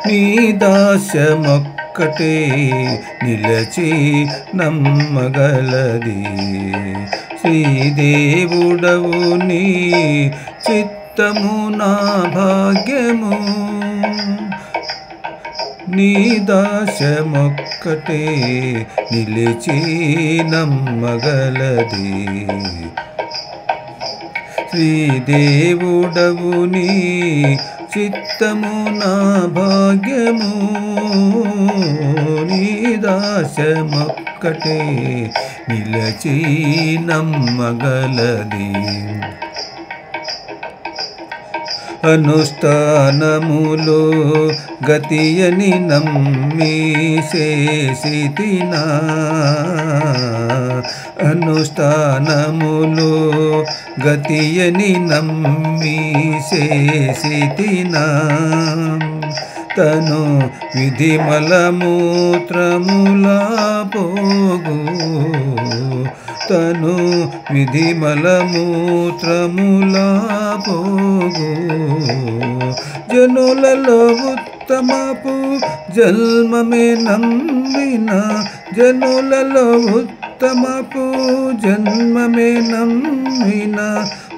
నీ దాస్యమొక్కటే నిలచి నమ్మగలది శ్రీదేవుడవు నీ చిత్తము నా భాగ్యము నీ దాస్యమొక్కటే నిలిచి నమ్మగలది శ్రీదేవుడవు నీ చిత్తము నా భాగ్యము నీ దాస్యమొక్కటే నిలచి నమ్మగలది అనుష్ఠానములో గతియని నమ్మి చేసితినా అనుష్ఠానములో గతియని నమ్మి చేసితినా తను విధిమలమూత్రముల పోగు తను విధిమలమూత్రముల పోగు జనులలో ఉత్తమపు జన్మమే నమ్మిన జనులలో ఉత్తమపు జన్మమే నమ్మిన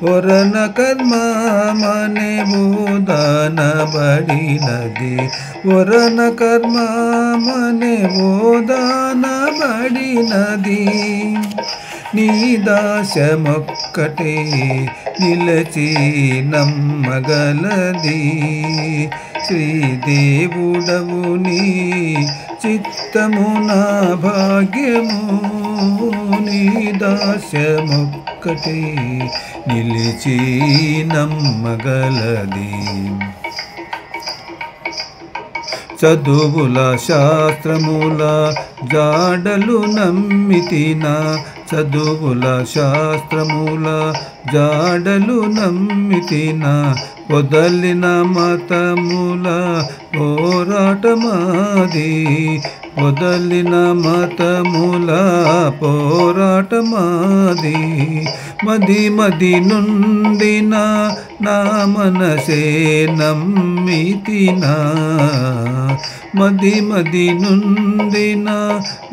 వరణ కర్మమనే బోధనబడినది వరణ కర్మమనే బోధనబడినది నీ దాస్యమొక్కటే నిలచి నమ్మగలది శ్రీదేవుడవు నీ చిత్తము నా భాగ్యము నీ దాస్యమొక్కటే నిలిచి నమ్మగలది చదువుల శాస్త్రముల జాడలు నమ్మితినా చదువుల శాస్త్రముల జాడలు నమ్మితినా వదలిన మతముల పోరాటమాది వదలిన మతముల పోరాటమాది మది నుండిన నా మనసే నమ్మితినా మది నుండిన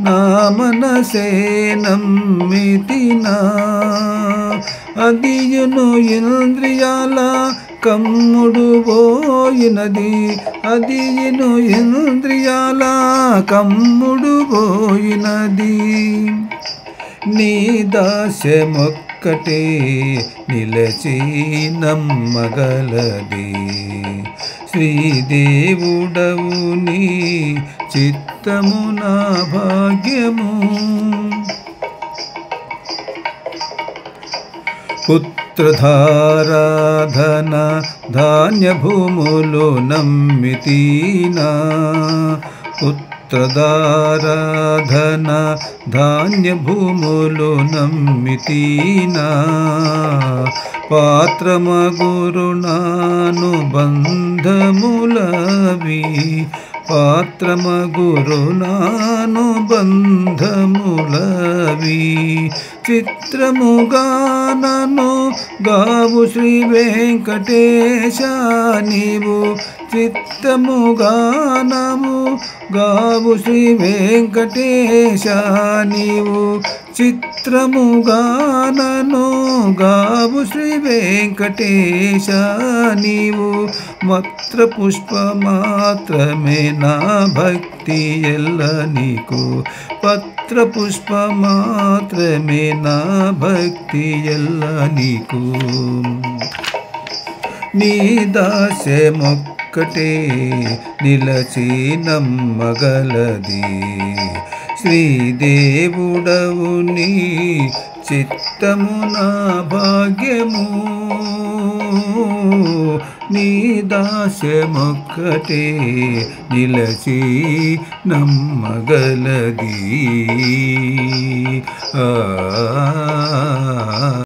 నా మనసే నమ్మితినా అదియును ఇంద్రియాల కమ్ముడు పోయినది అదియును ఇంద్రియాల కమ్ముడు పోయినది నీ దాస్యమొక్కటే నిలచి నమ్మగలది శ్రీదేవుడవు నీ చిత్తము నా భాగ్యము పుత్రధారాధన ధాన్యభూములు నమ్మితినా పుత్రధారాధన ధాన్యభూములు నమ్మితినా పాత్రమగురునానుబంధములవి పాత్రమగురునానుబంధములవి చిత్రముగానను గావు శ్రీ వెంకటేశ నీవు చిత్తముగానము గావు శ్రీ వెంకటేశ నీవు చిత్రముగానను గావు శ్రీ వెంకటేశ నీవు మాత్ర పుష్ప మాత్రమే నా భక్తి ఎల్ల నీకు పత్ర పుష్ప మాత్రమే నా భక్తి ఎల్ల నీకు నీ దాస్యమొక్కటే నిలచి నమ్మగలది శ్రీదేవుడవు నీ చిత్తము నా భాగ్యము నీ దాస్యమొక్కటే నిలచి నమ్మగలది